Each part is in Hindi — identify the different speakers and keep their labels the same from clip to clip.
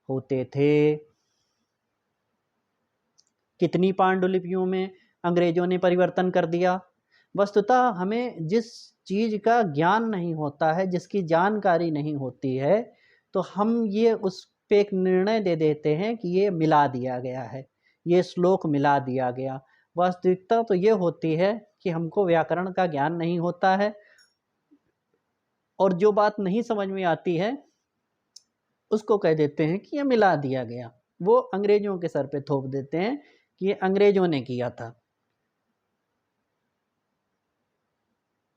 Speaker 1: होते थे। कितनी पांडुलिपियों में अंग्रेजों ने परिवर्तन कर दिया। वस्तुतः हमें जिस चीज़ का ज्ञान नहीं होता है, जिसकी जानकारी नहीं होती है, तो हम ये उस पे एक निर्णय दे देते हैं कि ये मिला दिया गया है, ये श्लोक मिला दिया गया। वास्तविकता तो ये होती है कि हमको व्याकरण का ज्ञान नहीं होता है, और जो बात नहीं समझ में आती है उसको कह देते हैं कि ये मिला दिया गया। वो अंग्रेजों के सर पे थोप देते हैं कि ये अंग्रेजों ने किया था।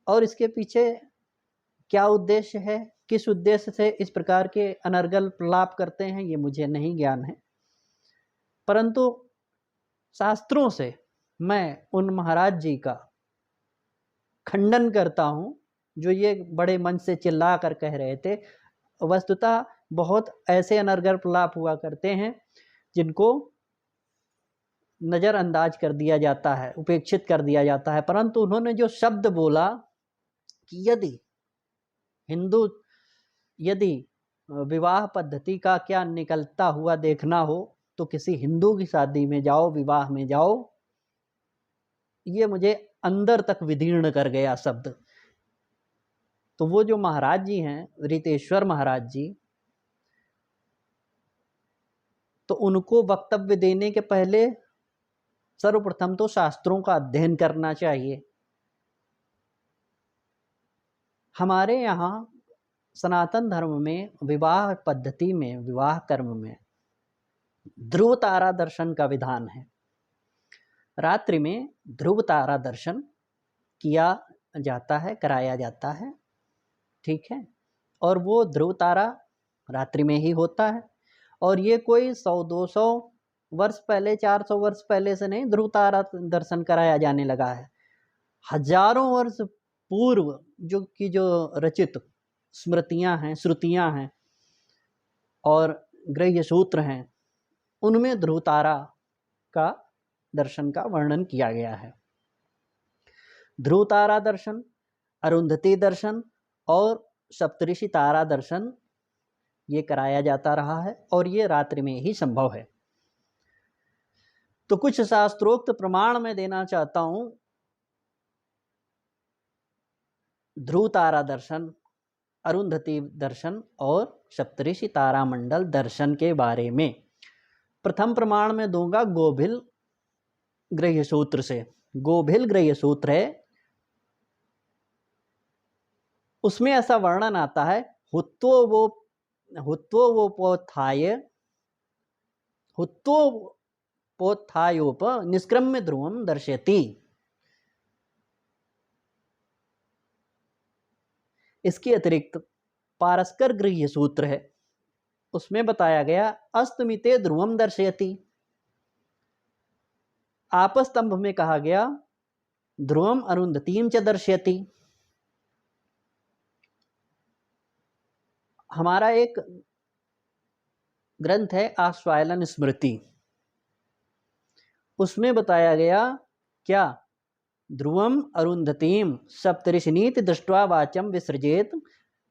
Speaker 1: और इसके पीछे क्या उद्देश्य है, किस उद्देश्य से इस प्रकार के अनर्गल प्रलाप करते हैं, ये मुझे नहीं ज्ञान है। परंतु शास्त्रों से मैं उन महाराज जी का खंडन करता हूँ जो ये बड़े मन से चिल्ला कर कह रहे थे। वस्तुतः बहुत ऐसे अनर्गल प्रलाप हुआ करते हैं जिनको नज़रअंदाज कर दिया जाता है, उपेक्षित कर दिया जाता है। परंतु उन्होंने जो शब्द बोला कि यदि विवाह पद्धति का क्या निकलता हुआ देखना हो तो किसी हिंदू की शादी में जाओ, विवाह में जाओ, ये मुझे अंदर तक विदीर्ण कर गया शब्द। तो वो जो महाराज जी हैं, रितेश्वर महाराज जी, तो उनको वक्तव्य देने के पहले सर्वप्रथम तो शास्त्रों का अध्ययन करना चाहिए। हमारे यहाँ सनातन धर्म में विवाह पद्धति में, विवाह कर्म में ध्रुव तारा दर्शन का विधान है। रात्रि में ध्रुव तारा दर्शन किया जाता है, कराया जाता है, ठीक है। और वो ध्रुव तारा रात्रि में ही होता है। और ये कोई 100-200 वर्ष पहले, 400 वर्ष पहले से नहीं ध्रुव तारा दर्शन कराया जाने लगा है। हजारों वर्ष पूर्व जो रचित स्मृतियां हैं, श्रुतियां हैं और गृह्य सूत्र हैं, उनमें ध्रुव तारा का दर्शन का वर्णन किया गया है। ध्रुव तारा दर्शन, अरुंधति दर्शन और सप्तऋषि तारा दर्शन ये कराया जाता रहा है, और ये रात्रि में ही संभव है। तो कुछ शास्त्रोक्त प्रमाण मैं देना चाहता हूं ध्रुव तारा दर्शन, अरुंधति दर्शन और सप्तऋषि तारामंडल दर्शन के बारे में। प्रथम प्रमाण में दूंगा गोभिल गृह्य सूत्र से। गोभिल गृह्य सूत्र है, उसमें ऐसा वर्णन आता है, हुत्वोपोत्थायोप निष्क्रम्य ध्रुवम दर्शयति। इसके अतिरिक्त पारस्कर गृह्य सूत्र है, उसमें बताया गया अस्तमिते ध्रुवम दर्शयति। आपस्तंभ में कहा गया ध्रुवम अरुंधतीम च दर्शयति। हमारा एक ग्रंथ है आश्वायलन स्मृति, उसमें बताया गया क्या, ध्रुवम अरुंधतीम सप्तऋषिनीति दृष्ट्वा वाचम विसृजेत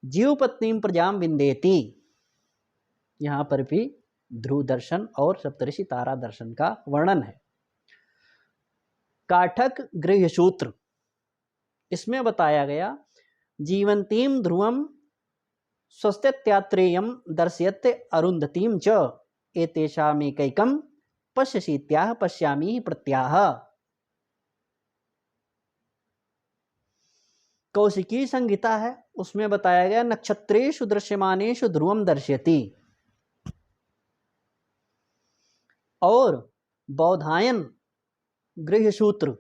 Speaker 1: जीवपत्नीम प्रजाम विंदेति। यहाँ पर भी ध्रुव दर्शन और सप्तऋषि तारा दर्शन का वर्णन है। काठक गृह्य सूत्र, इसमें बताया गया जीवंतीम ध्रुवम स्वस्त्यात्रेयम दर्शयते अरुंधतीम च एतेषामेकैकं पश्यसीत्याह पश्यामि प्रत्याह। कौशिकी संहिता है, उसमें बताया गया नक्षत्रेषु दृश्यमानेषु ध्रुवम दर्शयति। और बौधायन गृह्य सूत्र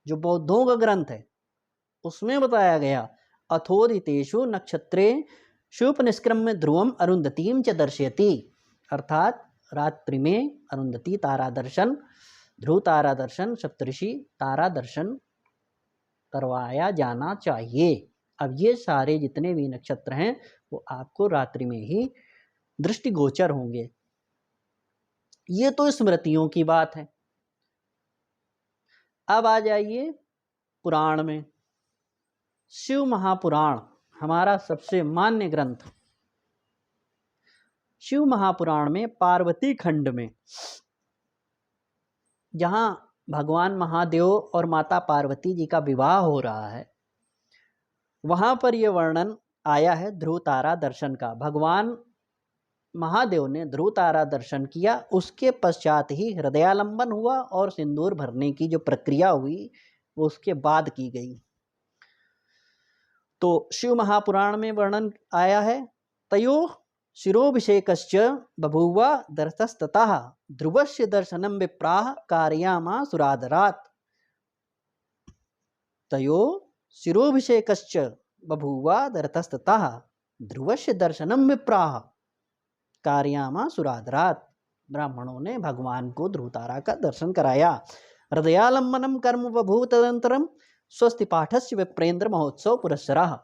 Speaker 1: जो बौद्धों का ग्रंथ है, उसमें बताया गया अथोदितेषु नक्षत्रेषुपनिष्क्रम्य ध्रुवम अरुंधतीम च दर्शयति। अर्थात रात्रि में अरुंधति तारा दर्शन, ध्रुव तारा दर्शन, सप्तऋषि तारा दर्शन करवाया जाना चाहिए। अब ये सारे जितने भी नक्षत्र हैं वो आपको रात्रि में ही दृष्टिगोचर होंगे। ये तो स्मृतियों की बात है। अब आ जाइए पुराण में। शिव महापुराण हमारा सबसे मान्य ग्रंथ, शिव महापुराण में पार्वती खंड में, जहाँ भगवान महादेव और माता पार्वती जी का विवाह हो रहा है, वहाँ पर यह वर्णन आया है ध्रुव तारा दर्शन का। भगवान महादेव ने ध्रुव तारा दर्शन किया, उसके पश्चात ही हृदयालंबन हुआ और सिंदूर भरने की जो प्रक्रिया हुई वो उसके बाद की गई। तो शिव महापुराण में वर्णन आया है, तयो शिरोभिषेकश्च बभूव दर्शस्ततः ध्रुवस्य दर्शनं विप्राः कारयामासुरादरात्। तयो शिरोभिषेकश्च बभूव दर्शस्ततः ध्रुवस्य दर्शनं विप्राः कारयामासुरादरात्। ब्राह्मणों ने भगवान को ध्रुव तारा का दर्शन कराया। हृदयालंबनम कर्म बभूव तदंतरम स्वस्ति पाठस्य विप्रेंद्र महोत्सव पुरस्सरः।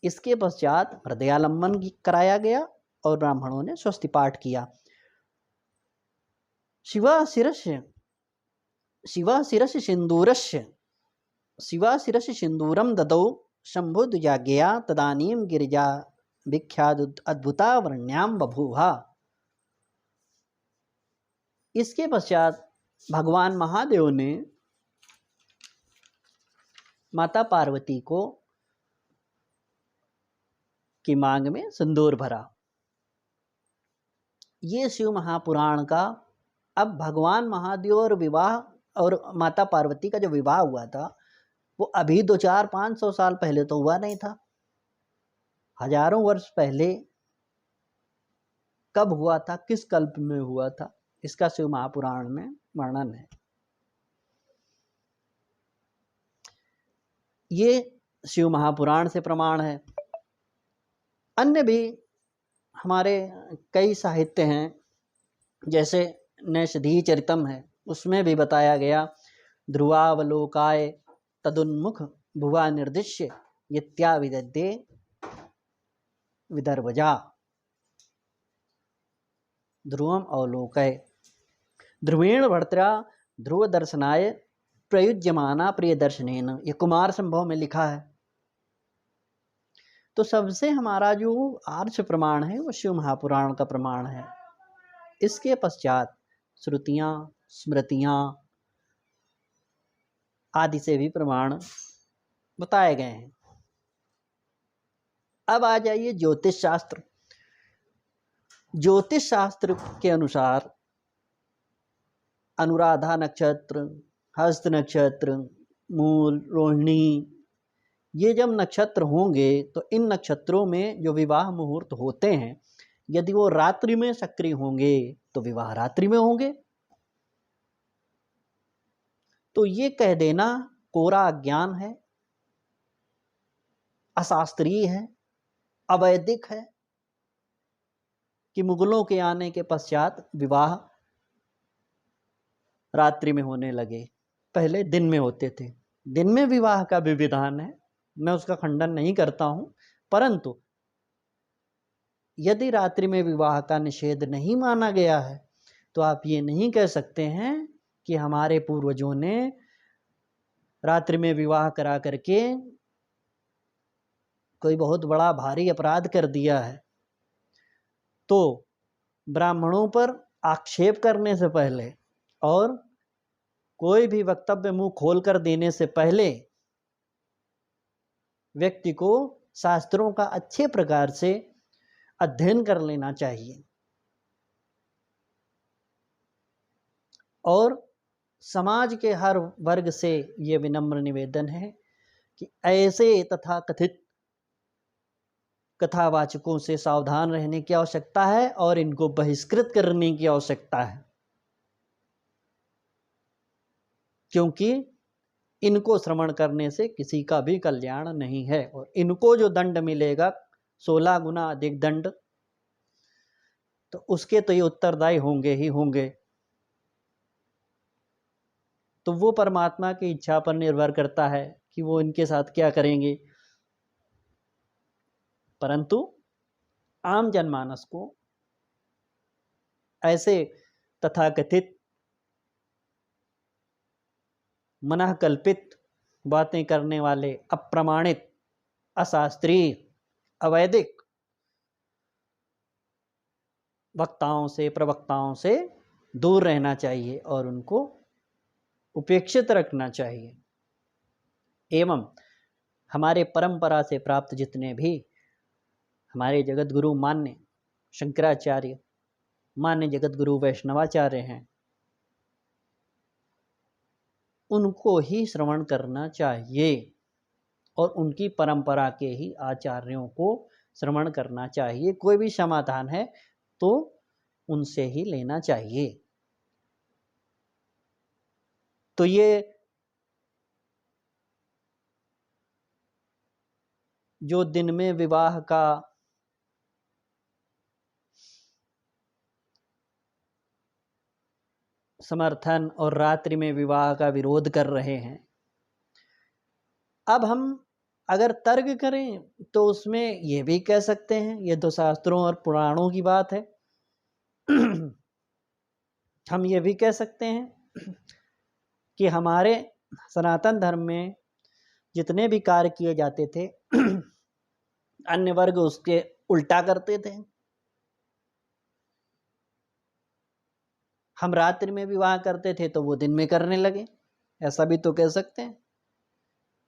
Speaker 1: इसके पश्चात हृदयालंबन कराया गया और ब्राह्मणों ने स्वस्ति पाठ किया। शिवा शिरस्य सिंदूरम ददौ शंभुद्विजाज्ञया तदानीं गिरिजा विख्यात अद्भुता वर्ण्याम बभूवा। इसके पश्चात भगवान महादेव ने माता पार्वती को की मांग में सिंदूर भरा। ये शिव महापुराण का, अब भगवान महादेव और विवाह और माता पार्वती का जो विवाह हुआ था वो अभी 2-4-500 साल पहले तो हुआ नहीं था, हजारों वर्ष पहले कब हुआ था, किस कल्प में हुआ था, इसका शिव महापुराण में वर्णन है। ये शिव महापुराण से प्रमाण है। अन्य भी हमारे कई साहित्य हैं, जैसे नैषधीय चरितम है, उसमें भी बताया गया ध्रुवावलोकाय तदुन्मुख भुवा निर्दिश्य यत्याविदद्ये विदर्भजा। ध्रुवम अवलोकय ध्रुवेण भर्त्रा ध्रुव दर्शनाय प्रयुज्यमाना प्रिय दर्शनेन। ये कुमार संभव में लिखा है। तो सबसे हमारा जो आर्ष प्रमाण है वो शिव महापुराण का प्रमाण है। इसके पश्चात श्रुतियाँ, स्मृतियाँ आदि से भी प्रमाण बताए गए हैं। अब आ जाइए ज्योतिष शास्त्र। ज्योतिष शास्त्र के अनुसार अनुराधा नक्षत्र, हस्त नक्षत्र, मूल, रोहिणी, ये जब नक्षत्र होंगे तो इन नक्षत्रों में जो विवाह मुहूर्त होते हैं, यदि वो रात्रि में सक्रिय होंगे तो विवाह रात्रि में होंगे। तो ये कह देना कोरा अज्ञान है, अशास्त्रीय है, अवैदिक है कि मुगलों के आने के पश्चात विवाह रात्रि में होने लगे। पहले दिन में होते थे। दिन में विवाह का भी विधान है, मैं उसका खंडन नहीं करता हूं, परंतु यदि रात्रि में विवाह का निषेध नहीं माना गया है तो आप ये नहीं कह सकते हैं कि हमारे पूर्वजों ने रात्रि में विवाह करा करके कोई बहुत बड़ा भारी अपराध कर दिया है। तो ब्राह्मणों पर आक्षेप करने से पहले और कोई भी वक्तव्य मुंह खोल कर देने से पहले व्यक्ति को शास्त्रों का अच्छे प्रकार से अध्ययन कर लेना चाहिए। और समाज के हर वर्ग से ये विनम्र निवेदन है कि ऐसे तथा कथित कथावाचकों से सावधान रहने की आवश्यकता है और इनको बहिष्कृत करने की आवश्यकता है, क्योंकि इनको श्रवण करने से किसी का भी कल्याण नहीं है और इनको जो दंड मिलेगा 16 गुना अधिक दंड, तो उसके तो ये उत्तरदायी होंगे ही होंगे। तो वो परमात्मा की इच्छा पर निर्भर करता है कि वो इनके साथ क्या करेंगे। परंतु आम जनमानस को ऐसे तथाकथित मनः कल्पित बातें करने वाले अप्रमाणित, अशास्त्रीय, अवैदिक वक्ताओं से, प्रवक्ताओं से दूर रहना चाहिए और उनको उपेक्षित रखना चाहिए। एवं हमारे परंपरा से प्राप्त जितने भी हमारे जगत गुरु मान्य शंकराचार्य, मान्य जगत गुरु वैष्णवाचार्य हैं, उनको ही श्रवण करना चाहिए और उनकी परंपरा के ही आचार्यों को श्रवण करना चाहिए। कोई भी समाधान है तो उनसे ही लेना चाहिए। तो ये जो दिन में विवाह का समर्थन और रात्रि में विवाह का विरोध कर रहे हैं, अब हम अगर तर्क करें तो उसमें ये भी कह सकते हैं, ये तो शास्त्रों और पुराणों की बात है। हम ये भी कह सकते हैं कि हमारे सनातन धर्म में जितने भी कार्य किए जाते थे अन्य वर्ग उसके उल्टा करते थे। हम रात्रि में विवाह करते थे तो वो दिन में करने लगे, ऐसा भी तो कह सकते हैं।